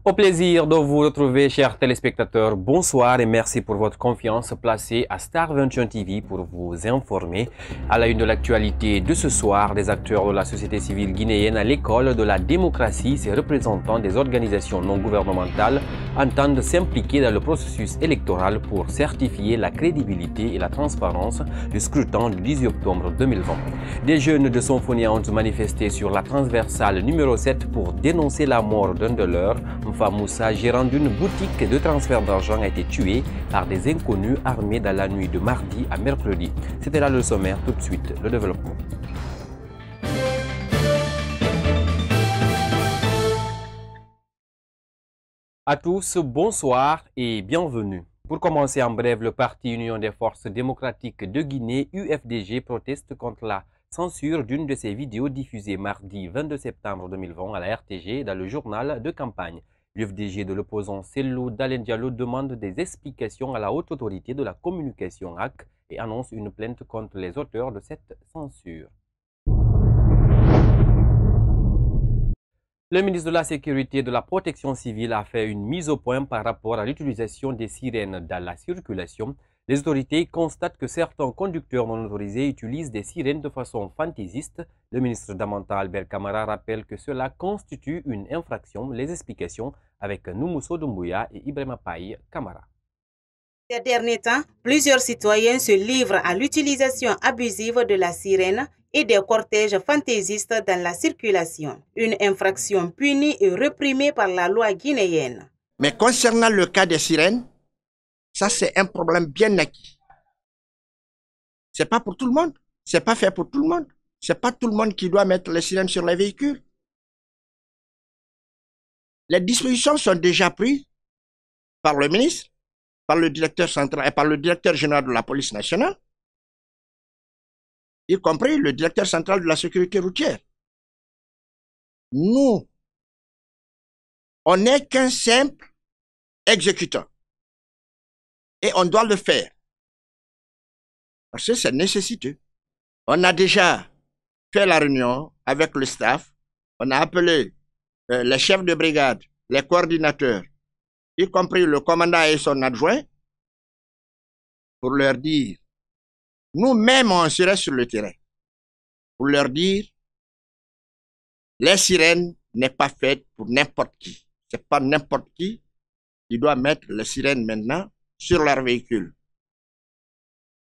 Au plaisir de vous retrouver, chers téléspectateurs. Bonsoir et merci pour votre confiance placée à Star 21 TV pour vous informer. À la une de l'actualité de ce soir, des acteurs de la société civile guinéenne à l'école de la démocratie, ces représentants des organisations non gouvernementales entendent s'impliquer dans le processus électoral pour certifier la crédibilité et la transparence du scrutin du 18 octobre 2020. Des jeunes de Symphonia ont manifesté sur la transversale numéro 7 pour dénoncer la mort d'un de leurs. Moussa, gérant d'une boutique de transfert d'argent, a été tué par des inconnus armés dans la nuit de mardi à mercredi. C'était là le sommaire, tout de suite, le développement. À tous, bonsoir et bienvenue. Pour commencer en bref, le Parti Union des Forces démocratiques de Guinée, UFDG, proteste contre la censure d'une de ses vidéos diffusées mardi 22 septembre 2020 à la RTG dans le journal de campagne. L'UFDG de l'opposant Cellou Dalein Diallo demande des explications à la haute autorité de la communication AC et annonce une plainte contre les auteurs de cette censure. Le ministre de la Sécurité et de la Protection civile a fait une mise au point par rapport à l'utilisation des sirènes dans la circulation. Les autorités constatent que certains conducteurs non autorisés utilisent des sirènes de façon fantaisiste. Le ministre Damanta Albert Camara rappelle que cela constitue une infraction. Les explications avec Noumousso Doumbouya et Ibrahima Paye Camara. Ces derniers temps, plusieurs citoyens se livrent à l'utilisation abusive de la sirène et des cortèges fantaisistes dans la circulation. Une infraction punie et réprimée par la loi guinéenne. Mais concernant le cas des sirènes, ça c'est un problème bien acquis. C'est pas pour tout le monde. C'est pas fait pour tout le monde. C'est pas tout le monde qui doit mettre les sirènes sur les véhicules. Les dispositions sont déjà prises par le ministre, par le directeur central et par le directeur général de la police nationale, y compris le directeur central de la sécurité routière. Nous, on n'est qu'un simple exécutant. Et on doit le faire. Parce que c'est nécessiteux. On a déjà fait la réunion avec le staff. On a appelé les chefs de brigade, les coordinateurs, y compris le commandant et son adjoint, pour leur dire, nous-mêmes on serait sur le terrain, pour leur dire, les sirènes n'est pas faite pour n'importe qui. C'est pas n'importe qui doit mettre les sirènes maintenant sur leur véhicule.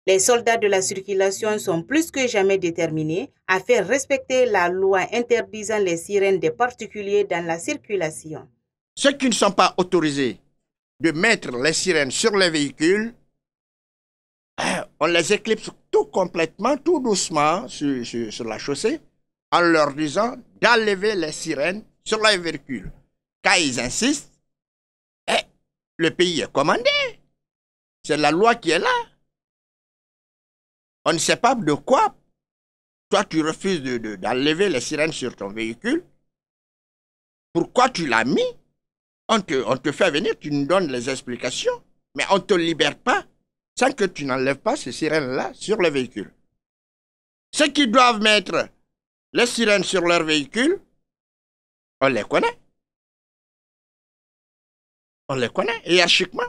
Les soldats de la circulation sont plus que jamais déterminés à faire respecter la loi interdisant les sirènes des particuliers dans la circulation. Ceux qui ne sont pas autorisés de mettre les sirènes sur les véhicules, on les éclipse tout complètement, tout doucement sur la chaussée, en leur disant d'enlever les sirènes sur les véhicules. Quand ils insistent, le pays est commandé. C'est la loi qui est là. On ne sait pas de quoi. Toi, tu refuses d'enlever les sirènes sur ton véhicule. Pourquoi tu l'as mis? On te fait venir, tu nous donnes les explications, mais on ne te libère pas sans que tu n'enlèves pas ces sirènes-là sur le véhicule. Ceux qui doivent mettre les sirènes sur leur véhicule, on les connaît. On les connaît hiérarchiquement.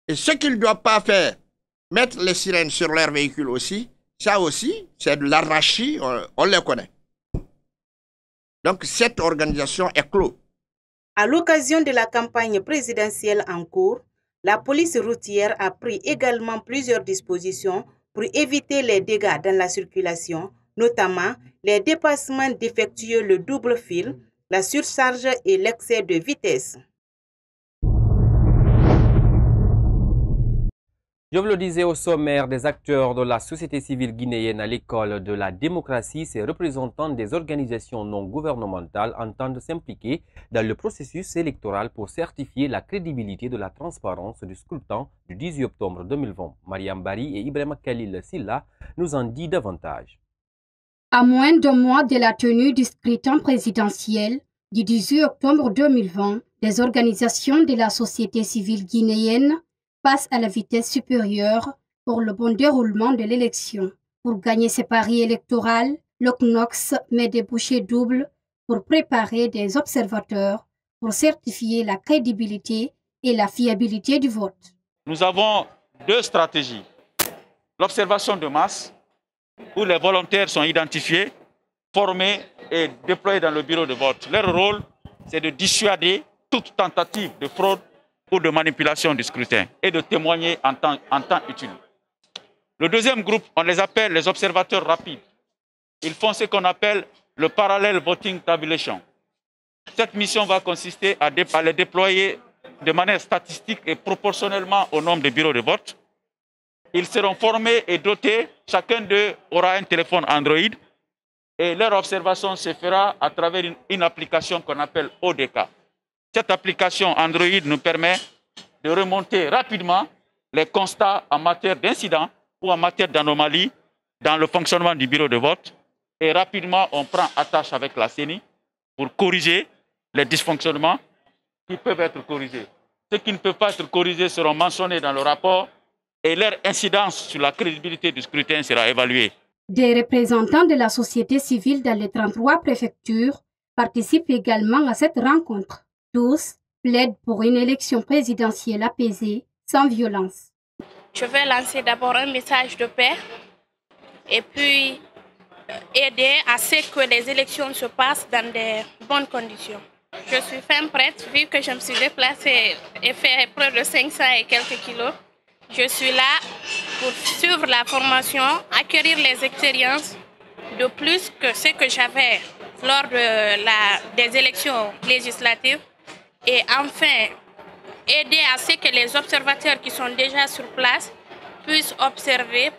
Et ceux qui ne doivent pas faire, mettre les sirènes sur leur véhicule aussi, ça aussi, c'est de l'anarchie, on les connaît. Donc cette organisation est close. À l'occasion de la campagne présidentielle en cours, la police routière a pris également plusieurs dispositions pour éviter les dégâts dans la circulation, notamment les dépassements défectueux, le double fil, la surcharge et l'excès de vitesse. Je vous le disais au sommaire, des acteurs de la société civile guinéenne à l'école de la démocratie, ces représentants des organisations non gouvernementales entendent s'impliquer dans le processus électoral pour certifier la crédibilité de la transparence du scrutin du 18 octobre 2020. Mariam Bari et Ibrahima Khalil Silla nous en disent davantage. À moins d'un mois de la tenue du scrutin présidentiel du 18 octobre 2020, les organisations de la société civile guinéenne passe à la vitesse supérieure pour le bon déroulement de l'élection. Pour gagner ses paris électoraux, le CNOX met des bouchées doubles pour préparer des observateurs pour certifier la crédibilité et la fiabilité du vote. Nous avons deux stratégies. L'observation de masse, où les volontaires sont identifiés, formés et déployés dans le bureau de vote. Leur rôle, c'est de dissuader toute tentative de fraude ou de manipulation du scrutin et de témoigner en temps utile. Le deuxième groupe, on les appelle les observateurs rapides. Ils font ce qu'on appelle le parallel voting tabulation. Cette mission va consister à les déployer de manière statistique et proportionnellement au nombre de bureaux de vote. Ils seront formés et dotés, chacun d'eux aura un téléphone Android et leur observation se fera à travers une application qu'on appelle ODK. Cette application Android nous permet de remonter rapidement les constats en matière d'incidents ou en matière d'anomalies dans le fonctionnement du bureau de vote. Et rapidement, on prend attache avec la CENI pour corriger les dysfonctionnements qui peuvent être corrigés. Ceux qui ne peuvent pas être corrigés seront mentionnés dans le rapport et leur incidence sur la crédibilité du scrutin sera évaluée. Des représentants de la société civile dans les 33 préfectures participent également à cette rencontre. Tous plaident pour une élection présidentielle apaisée, sans violence. Je vais lancer d'abord un message de paix et puis aider à ce que les élections se passent dans de bonnes conditions. Je suis femme prête, vu que je me suis déplacée et fait près de 500 et quelques kilos. Je suis là pour suivre la formation, acquérir les expériences de plus que ce que j'avais lors des élections législatives et enfin aider à ce que les observateurs qui sont déjà sur place puissent observer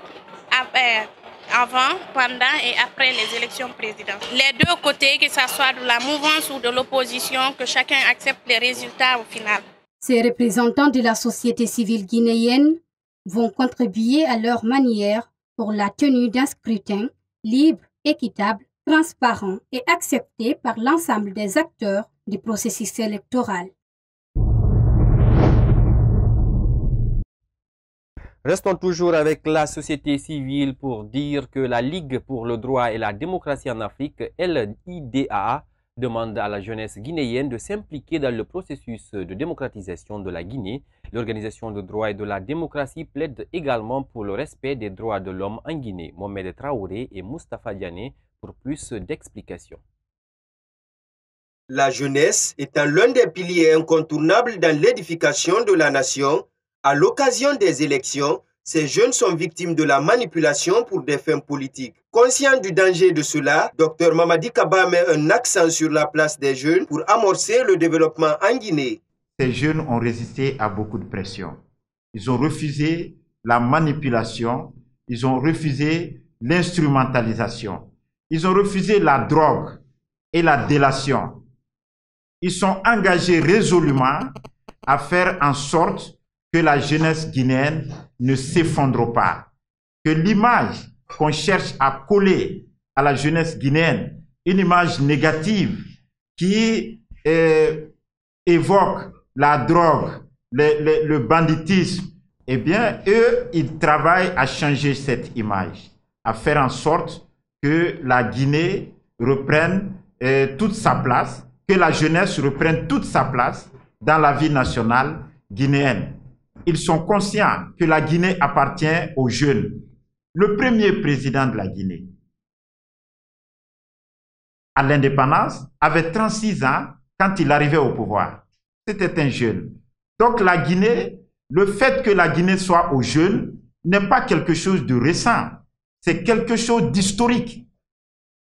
avant, pendant et après les élections présidentielles. Les deux côtés, que ce soit de la mouvance ou de l'opposition, que chacun accepte les résultats au final. Ces représentants de la société civile guinéenne vont contribuer à leur manière pour la tenue d'un scrutin libre, équitable, transparent et accepté par l'ensemble des acteurs du processus électoral. Restons toujours avec la société civile pour dire que la Ligue pour le droit et la démocratie en Afrique, LIDAA, demande à la jeunesse guinéenne de s'impliquer dans le processus de démocratisation de la Guinée. L'Organisation de droit et de la démocratie plaide également pour le respect des droits de l'homme en Guinée. Mohamed Traoré et Moustapha Diané pour plus d'explications. La jeunesse étant l'un des piliers incontournables dans l'édification de la nation, à l'occasion des élections, ces jeunes sont victimes de la manipulation pour des fins politiques. Conscient du danger de cela, Dr Mamadi Kaba met un accent sur la place des jeunes pour amorcer le développement en Guinée. Ces jeunes ont résisté à beaucoup de pression. Ils ont refusé la manipulation, ils ont refusé l'instrumentalisation, ils ont refusé la drogue et la délation. Ils sont engagés résolument à faire en sorte que la jeunesse guinéenne ne s'effondre pas, que l'image qu'on cherche à coller à la jeunesse guinéenne, une image négative qui évoque la drogue, le banditisme, eh bien, eux, ils travaillent à changer cette image, à faire en sorte que la Guinée reprenne toute sa place, que la jeunesse reprenne toute sa place dans la vie nationale guinéenne. Ils sont conscients que la Guinée appartient aux jeunes. Le premier président de la Guinée, à l'indépendance, avait 36 ans quand il arrivait au pouvoir. C'était un jeune. Donc la Guinée, le fait que la Guinée soit aux jeunes n'est pas quelque chose de récent. C'est quelque chose d'historique.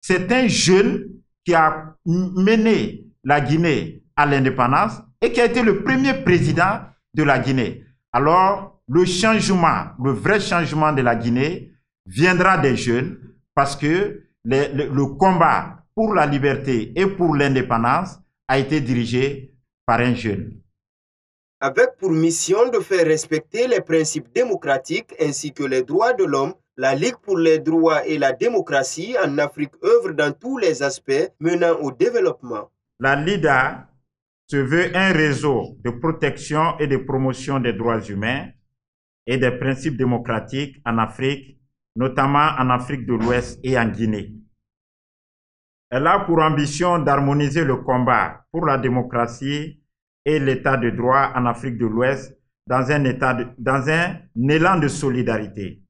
C'est un jeune qui a mené la Guinée à l'indépendance et qui a été le premier président de la Guinée. Alors, le changement, le vrai changement de la Guinée viendra des jeunes parce que le combat pour la liberté et pour l'indépendance a été dirigé par un jeune. Avec pour mission de faire respecter les principes démocratiques ainsi que les droits de l'homme, la Ligue pour les droits et la démocratie en Afrique œuvre dans tous les aspects menant au développement. La LIDA se veut un réseau de protection et de promotion des droits humains et des principes démocratiques en Afrique, notamment en Afrique de l'Ouest et en Guinée. Elle a pour ambition d'harmoniser le combat pour la démocratie et l'état de droit en Afrique de l'Ouest dans un élan de solidarité.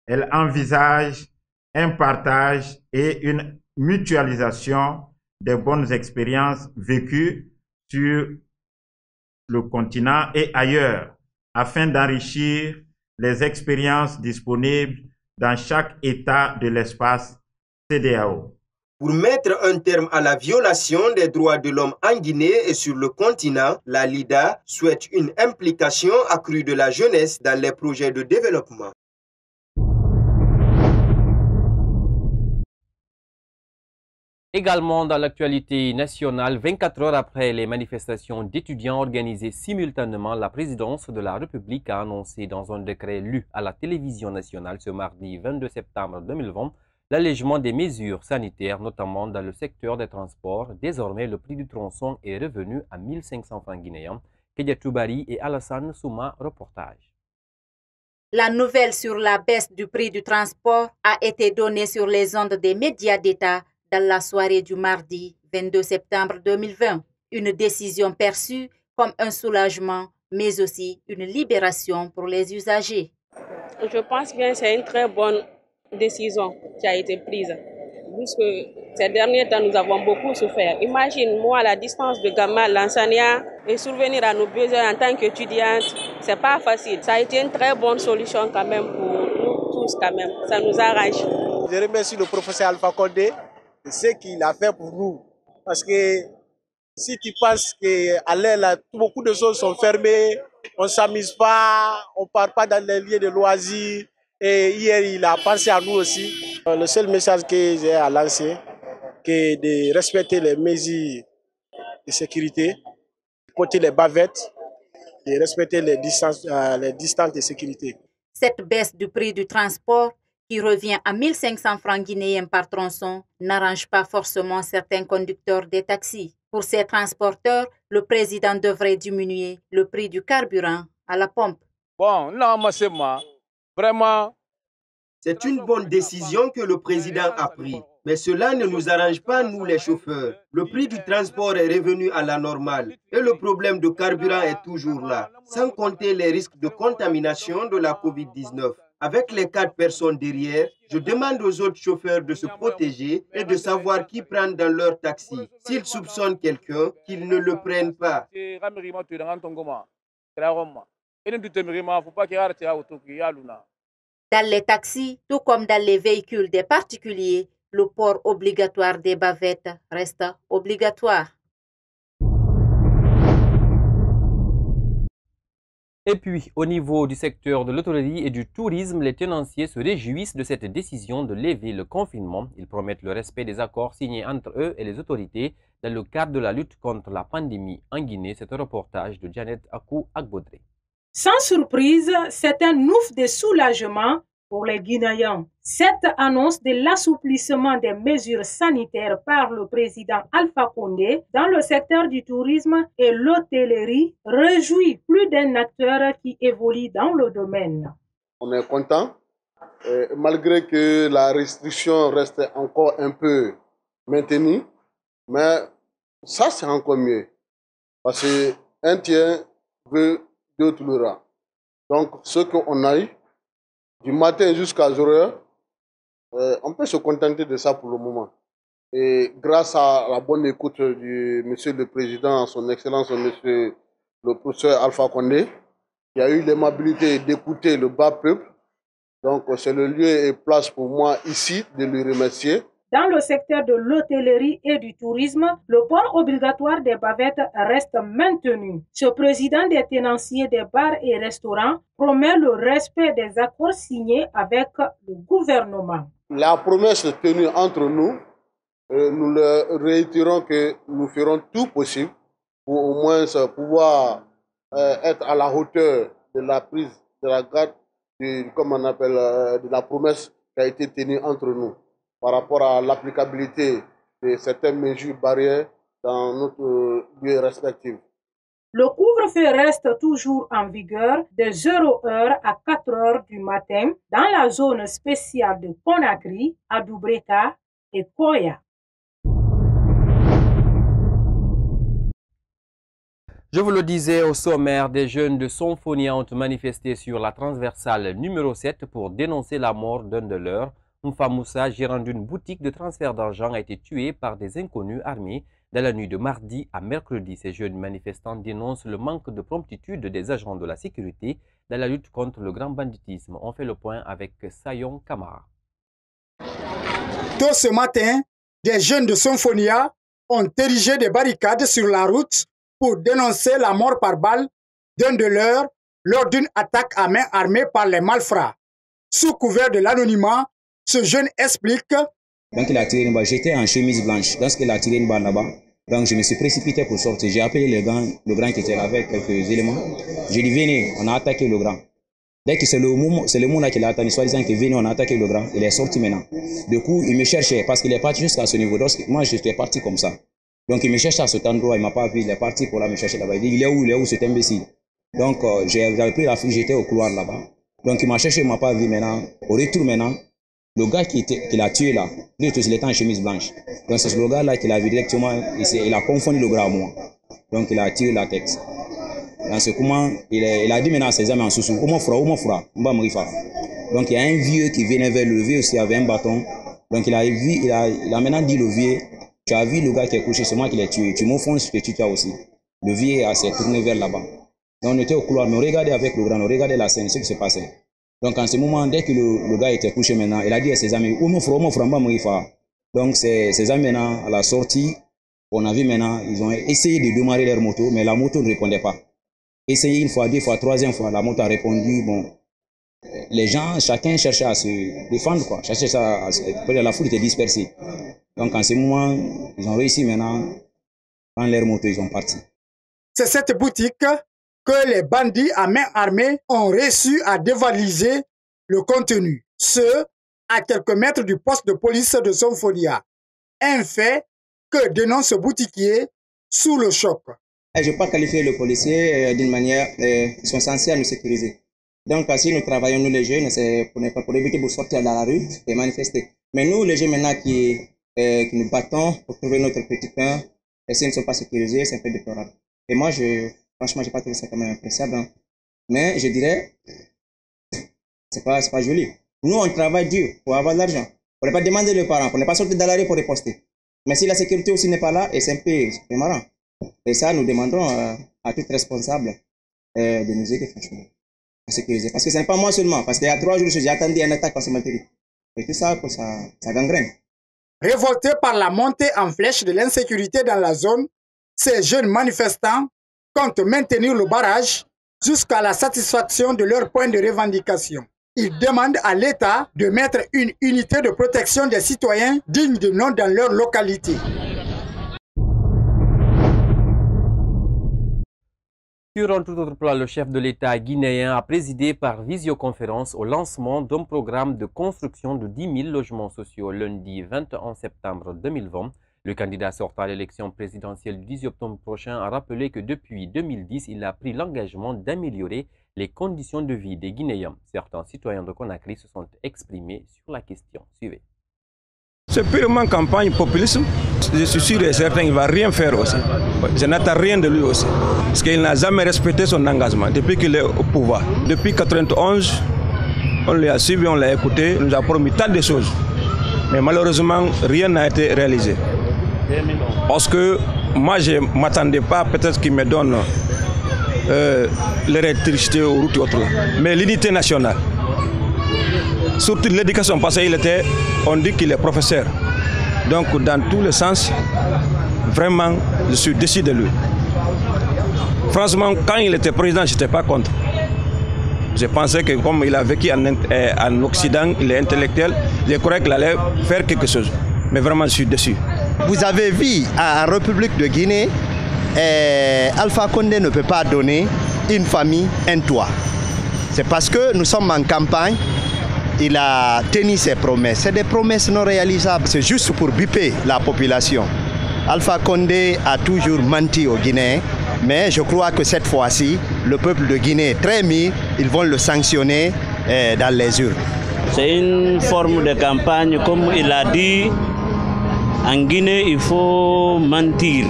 Elle envisage un partage et une mutualisation des bonnes expériences vécues sur le continent et ailleurs, afin d'enrichir les expériences disponibles dans chaque État de l'espace CEDEAO. Pour mettre un terme à la violation des droits de l'homme en Guinée et sur le continent, la LIDA souhaite une implication accrue de la jeunesse dans les projets de développement. Également dans l'actualité nationale, 24 heures après les manifestations d'étudiants organisées simultanément, la présidence de la République a annoncé dans un décret lu à la télévision nationale ce mardi 22 septembre 2020 l'allègement des mesures sanitaires, notamment dans le secteur des transports. Désormais, le prix du tronçon est revenu à 1500 francs guinéens. Kédiatou Bari et Alassane Souma, reportage. La nouvelle sur la baisse du prix du transport a été donnée sur les ondes des médias d'État dans la soirée du mardi 22 septembre 2020. Une décision perçue comme un soulagement, mais aussi une libération pour les usagers. Je pense bien que c'est une très bonne décision qui a été prise. Puisque ces derniers temps, nous avons beaucoup souffert. Imagine, moi, à la distance de Gama, l'enseignant, et survenir à nos besoins en tant qu'étudiante, c'est pas facile. Ça a été une très bonne solution quand même pour nous tous quand même. Ça nous arrange. Je remercie le professeur Alpha Condé de ce qu'il a fait pour nous. Parce que si tu penses qu'à l'air, beaucoup de choses sont fermées, on ne s'amuse pas, on ne part pas dans les lieux de loisirs. Et hier, il a pensé à nous aussi. Le seul message que j'ai à lancer, c'est de respecter les mesures de sécurité, côté les bavettes, de respecter les distances de sécurité. Cette baisse du prix du transport, qui revient à 1500 francs guinéens par tronçon, n'arrange pas forcément certains conducteurs des taxis. Pour ces transporteurs, le président devrait diminuer le prix du carburant à la pompe. Bon, non, moi, c'est moi. Vraiment. C'est une bonne décision que le président a prise. Mais cela ne nous arrange pas, nous les chauffeurs. Le prix du transport est revenu à la normale et le problème de carburant est toujours là, sans compter les risques de contamination de la COVID-19. Avec les 4 personnes derrière, je demande aux autres chauffeurs de se protéger et de savoir qui prendre dans leur taxi. S'ils soupçonnent quelqu'un, qu'ils ne le prennent pas. Dans les taxis, tout comme dans les véhicules des particuliers, le port obligatoire des bavettes reste obligatoire. Et puis, au niveau du secteur de l'hôtellerie et du tourisme, les tenanciers se réjouissent de cette décision de lever le confinement. Ils promettent le respect des accords signés entre eux et les autorités dans le cadre de la lutte contre la pandémie en Guinée. C'est un reportage de Janet Akou Agbodré. Sans surprise, c'est un ouf de soulagement pour les Guinéens. Cette annonce de l'assouplissement des mesures sanitaires par le président Alpha Condé dans le secteur du tourisme et l'hôtellerie réjouit plus d'un acteur qui évolue dans le domaine. On est content, malgré que la restriction reste encore un peu maintenue, mais ça c'est encore mieux, parce qu'un tiers veut deux tolérables. Donc ce qu'on a eu, du matin jusqu'à 0h, on peut se contenter de ça pour le moment. Et grâce à la bonne écoute du Monsieur le Président, son Excellence Monsieur le professeur Alpha Condé, qui a eu l'aimabilité d'écouter le bas peuple. Donc c'est le lieu et place pour moi ici de lui remercier. Dans le secteur de l'hôtellerie et du tourisme, le port obligatoire des bavettes reste maintenu. Ce président des tenanciers des bars et restaurants promet le respect des accords signés avec le gouvernement. La promesse tenue entre nous, nous le réitérons que nous ferons tout possible pour au moins pouvoir être à la hauteur de la prise de la garde, de la promesse qui a été tenue entre nous, par rapport à l'applicabilité de certaines mesures barrières dans notre lieu respectif. Le couvre-feu reste toujours en vigueur de 0h à 4h du matin dans la zone spéciale de Conakry, Adoubreka et Koya. Je vous le disais au sommaire, des jeunes de Sonfonia ont manifesté sur la transversale numéro 7 pour dénoncer la mort d'un de leurs. Moufa Moussa, gérant d'une boutique de transfert d'argent, a été tué par des inconnus armés dans la nuit de mardi à mercredi. Ces jeunes manifestants dénoncent le manque de promptitude des agents de la sécurité dans la lutte contre le grand banditisme. On fait le point avec Sayon Kamara. Tôt ce matin, des jeunes de Sonfonia ont érigé des barricades sur la route pour dénoncer la mort par balle d'un de leurs lors d'une attaque à main armée par les malfrats. Sous couvert de l'anonymat, ce jeune explique. Donc il a tiré une balle, j'étais en chemise blanche. Lorsqu'il a tiré une balle là-bas, donc je me suis précipité pour sortir. J'ai appelé le grand qui était là avec quelques éléments. J'ai dit venez, on a attaqué le grand. Dès que c'est le monde là qui l'a attendu, soi-disant que venez, on a attaqué le grand. Il est sorti maintenant. Du coup, il me cherchait parce qu'il est parti jusqu'à ce niveau. Moi, j'étais parti comme ça. Donc il me cherchait à cet endroit, il m'a pas vu, il est parti pour là me chercher là-bas. Il dit il est où cet imbécile. Donc j'avais pris la fuite, j'étais au couloir là-bas. Donc il m'a cherché, il m'a pas vu maintenant. Au retour maintenant, le gars qui l'a tué là, lui il était en chemise blanche. Donc c'est le gars là qui l'a vu directement, il a confondu le gars à moi. Donc il a tiré la tête. Dans ce moment, il a dit maintenant à ses amis en sous-sous, donc il y a un vieux qui venait vers le vieux aussi avec un bâton. Donc il a maintenant dit le vieux, tu as vu le gars qui est couché, c'est moi qui l'ai tué. Tu m'offenses ce que tu as aussi. Le vieux s'est tourné vers là-bas. Donc on était au couloir, mais on regardait avec le grand, on regardait la scène, ce qui se passait. Donc en ce moment, dès que le gars était couché maintenant, il a dit à ses amis, donc ses amis maintenant, à la sortie, on a vu maintenant, ils ont essayé de démarrer leur moto, mais la moto ne répondait pas. Essayé une fois, deux fois, troisième fois, la moto a répondu, bon, les gens, chacun cherchait à se défendre, quoi. La foule était dispersée. Donc, en ce moment, ils ont réussi maintenant, prendre leur moto, ils sont partis. C'est cette boutique que les bandits à main armée ont réussi à dévaliser le contenu. Ce, à quelques mètres du poste de police de Sonfonia. Un fait que dénonce ce boutiquier sous le choc. Je ne vais pas qualifier le policier d'une manière, ils sont censés nous sécuriser. Donc, si nous travaillons, nous les jeunes, c'est pour éviter de sortir dans la rue et manifester. Mais nous, les jeunes maintenant qui nous battons pour trouver notre petit pain, et s'ils ne sont pas sécurisés, c'est un peu déplorable. Et moi, franchement, je n'ai pas trouvé ça quand même appréciable. Mais je dirais, c'est pas joli. Nous, on travaille dur pour avoir de l'argent. On ne peut pas demander aux parents, on n'est pas sorti dans la rue pour riposter. Mais si la sécurité aussi n'est pas là, et c'est un peu marrant. Et ça, nous demandons à tout responsable de nous aider, franchement, à sécuriser. Parce que ce n'est pas moi seulement. Parce qu'il y a 3 jours, j'ai attendu une attaque en Somalie. Et tout ça, ça gangrène. Révoltés par la montée en flèche de l'insécurité dans la zone, ces jeunes manifestants comptent maintenir le barrage jusqu'à la satisfaction de leurs points de revendication. Ils demandent à l'État de mettre une unité de protection des citoyens digne de nom dans leur localité. Sur un tout autre plan, le chef de l'État guinéen a présidé par visioconférence au lancement d'un programme de construction de 10 000 logements sociaux lundi 21 septembre 2020. Le candidat sortant à l'élection présidentielle du 10 octobre prochain a rappelé que depuis 2010, il a pris l'engagement d'améliorer les conditions de vie des Guinéens. Certains citoyens de Conakry se sont exprimés sur la question. Suivez. C'est purement campagne populisme. Je suis sûr et certain qu'il ne va rien faire aussi. Je n'attends rien de lui aussi. Parce qu'il n'a jamais respecté son engagement depuis qu'il est au pouvoir. Depuis 1991, on l'a suivi, on l'a écouté, il nous a promis tant de choses. Mais malheureusement, rien n'a été réalisé. Parce que moi, je ne m'attendais pas peut-être qu'il me donne l'électricité aux routes et autres. Mais l'unité nationale. Surtout l'éducation, parce on dit qu'il est professeur. Donc dans tous les sens, vraiment, je suis déçu de lui. Franchement, quand il était président, je n'étais pas contre. Je pensais que comme il a vécu en Occident, il est intellectuel, je croyais qu'il allait faire quelque chose. Mais vraiment, je suis déçu. Vous avez vu, en République de Guinée, Alpha Condé ne peut pas donner une famille un toit. C'est parce que nous sommes en campagne. Il a tenu ses promesses. C'est des promesses non réalisables. C'est juste pour biper la population. Alpha Condé a toujours menti aux Guinéens. Mais je crois que cette fois-ci, le peuple de Guinée est très mis. Ils vont le sanctionner dans les urnes. C'est une forme de campagne, comme il a dit, En Guinée, il faut mentir.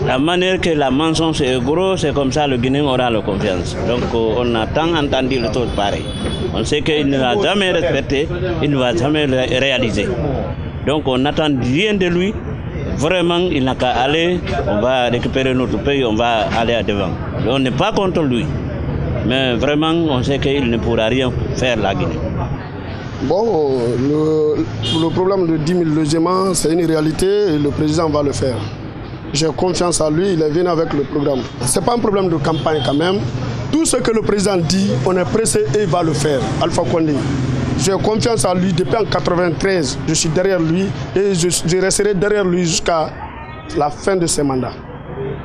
La manière que la mensonge est gros, c'est comme ça le Guinéen aura la confiance. Donc on a tant entendu le truc pareil. On sait qu'il ne va jamais respecter, il ne va jamais réaliser. Donc on n'attend rien de lui. Vraiment, il n'a qu'à aller, on va récupérer notre pays, on va aller à devant. On n'est pas contre lui. Mais vraiment, on sait qu'il ne pourra rien faire la Guinée. Bon, le problème de 10 000 logements, c'est une réalité et le président va le faire. J'ai confiance en lui, il est venu avec le programme. Ce n'est pas un problème de campagne quand même. Tout ce que le président dit, on est pressé et il va le faire. Alpha Condé. J'ai confiance en lui depuis en 1993. Je suis derrière lui et je resterai derrière lui jusqu'à la fin de ses mandats.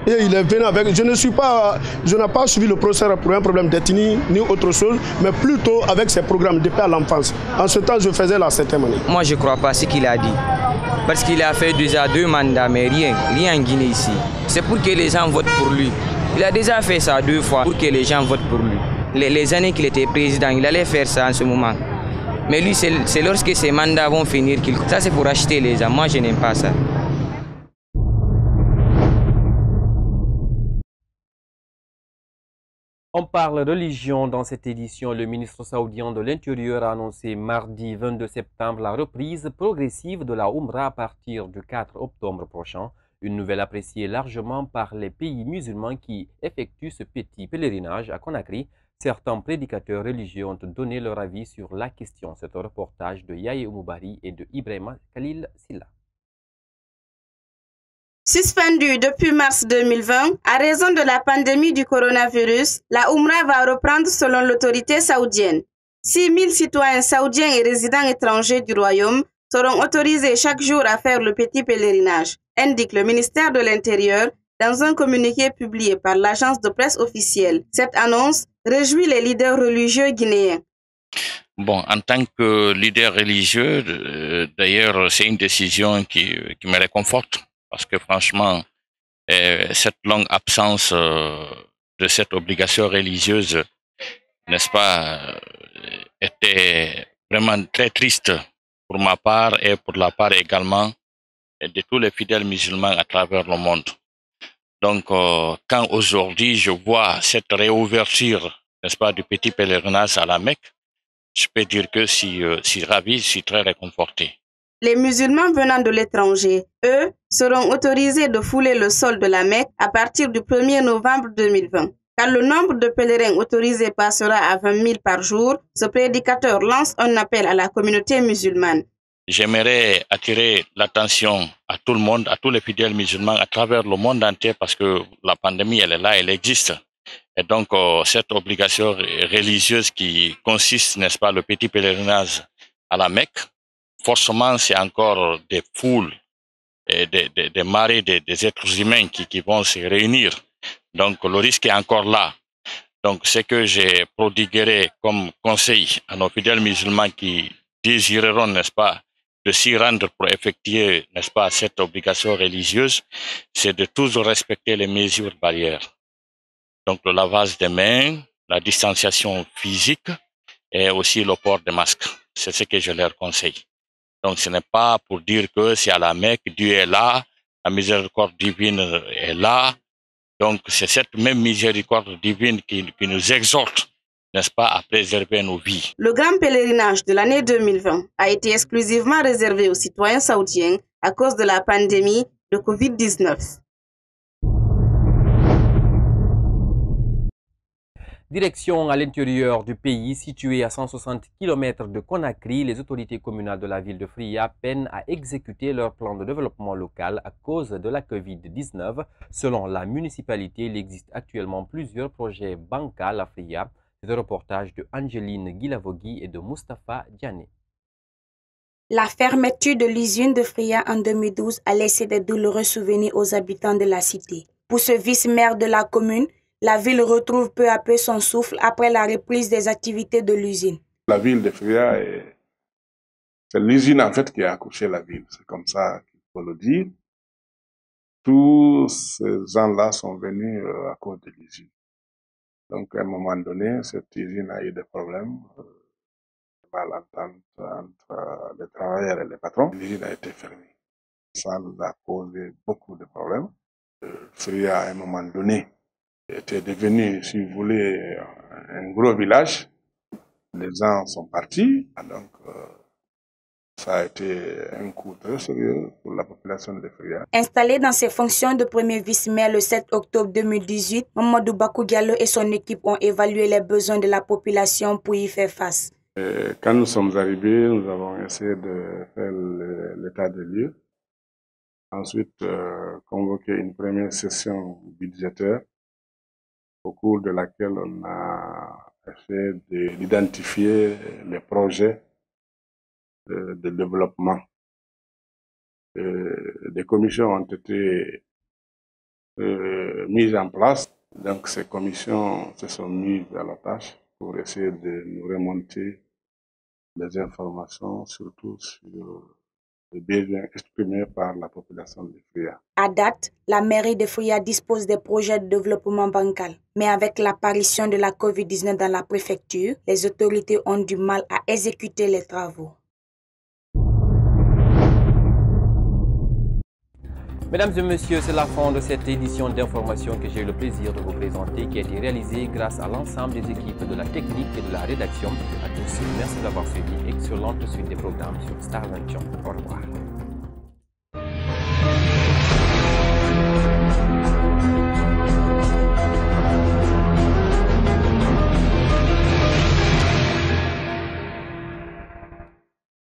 Et il est venu avec... Je n'ai pas suivi le procès pour un problème d'ethnie ni autre chose, mais plutôt avec ses programmes de paix à l'enfance. En ce temps, je faisais la 7e année. Moi, je ne crois pas ce qu'il a dit. Parce qu'il a fait déjà 2 mandats, mais rien en Guinée ici. C'est pour que les gens votent pour lui. Il a déjà fait ça 2 fois pour que les gens votent pour lui. Les années qu'il était président, il allait faire ça en ce moment. Mais lui, c'est lorsque ses mandats vont finir qu'il... Ça, c'est pour acheter les gens. Moi, je n'aime pas ça. On parle religion dans cette édition. Le ministre saoudien de l'Intérieur a annoncé mardi 22 septembre la reprise progressive de la Umrah à partir du 4 octobre prochain. Une nouvelle appréciée largement par les pays musulmans qui effectuent ce petit pèlerinage à Conakry. Certains prédicateurs religieux ont donné leur avis sur la question. C'est un reportage de Yaye Oumoubari et de Ibrahima Khalil Silla. Suspendue depuis mars 2020, à raison de la pandémie du coronavirus, la Umrah va reprendre selon l'autorité saoudienne. 6 000 citoyens saoudiens et résidents étrangers du royaume seront autorisés chaque jour à faire le petit pèlerinage, indique le ministère de l'Intérieur dans un communiqué publié par l'agence de presse officielle. Cette annonce réjouit les leaders religieux guinéens. Bon, en tant que leader religieux, d'ailleurs, c'est une décision qui me réconforte. Parce que franchement, cette longue absence de cette obligation religieuse, n'est-ce pas, était vraiment très triste pour ma part et pour la part également de tous les fidèles musulmans à travers le monde. Donc, quand aujourd'hui je vois cette réouverture, n'est-ce pas, du petit pèlerinage à la Mecque, je peux dire que je suis ravi, je suis très réconforté. Les musulmans venant de l'étranger, eux, seront autorisés de fouler le sol de la Mecque à partir du 1er novembre 2020. Quand le nombre de pèlerins autorisés passera à 20 000 par jour, ce prédicateur lance un appel à la communauté musulmane. J'aimerais attirer l'attention à tout le monde, à tous les fidèles musulmans à travers le monde entier parce que la pandémie, elle est là, elle existe. Et donc, cette obligation religieuse qui consiste, n'est-ce pas, le petit pèlerinage à la Mecque, forcément, c'est encore des foules et des marées des êtres humains qui vont se réunir. Donc, le risque est encore là. Donc, ce que je prodiguerai comme conseil à nos fidèles musulmans qui désireront, n'est-ce pas, de s'y rendre pour effectuer, n'est-ce pas, cette obligation religieuse, c'est de toujours respecter les mesures barrières. Donc, le lavage des mains, la distanciation physique et aussi le port des masques. C'est ce que je leur conseille. Donc, ce n'est pas pour dire que c'est à la Mecque, Dieu est là, la miséricorde divine est là. Donc, c'est cette même miséricorde divine qui nous exhorte, n'est-ce pas, à préserver nos vies. Le grand pèlerinage de l'année 2020 a été exclusivement réservé aux citoyens saoudiens à cause de la pandémie de Covid-19. Direction à l'intérieur du pays, situé à 160 km de Conakry, les autorités communales de la ville de Fria peinent à exécuter leur plan de développement local à cause de la Covid-19. Selon la municipalité, il existe actuellement plusieurs projets bancals à Fria. C'est un reportage de Angeline Guilavogui et de Mustapha Diané. La fermeture de l'usine de Fria en 2012 a laissé de douloureux souvenirs aux habitants de la cité. Pour ce vice-maire de la commune, la ville retrouve peu à peu son souffle après la reprise des activités de l'usine. La ville de Fria, c'est l'usine en fait qui a accouché la ville. C'est comme ça qu'il faut le dire. Tous ces gens-là sont venus à cause de l'usine. Donc à un moment donné, cette usine a eu des problèmes, malentente entre les travailleurs et les patrons. L'usine a été fermée. Ça nous a causé beaucoup de problèmes. Fria, à un moment donné, était devenu, si vous voulez, un gros village. Les gens sont partis, donc ça a été un coup très sérieux pour la population de Fria. Installé dans ses fonctions de premier vice-maire le 7 octobre 2018, Mamadou Bakou Diallo et son équipe ont évalué les besoins de la population pour y faire face. Quand nous sommes arrivés, nous avons essayé de faire l'état des lieux. Ensuite, convoquer une première session budgétaire au cours de laquelle on a essayé d'identifier les projets de développement. Des commissions ont été mises en place. Donc ces commissions se sont mises à la tâche pour essayer de nous remonter les informations, surtout sur les besoins exprimés par la population de Fria. À date, la mairie de Fria dispose des projets de développement bancal. Mais avec l'apparition de la COVID-19 dans la préfecture, les autorités ont du mal à exécuter les travaux. Mesdames et messieurs, c'est la fin de cette édition d'information que j'ai eu le plaisir de vous présenter, qui a été réalisée grâce à l'ensemble des équipes de la technique et de la rédaction. À tous, merci d'avoir suivi. Excellente suite des programmes sur Star 21. Au revoir.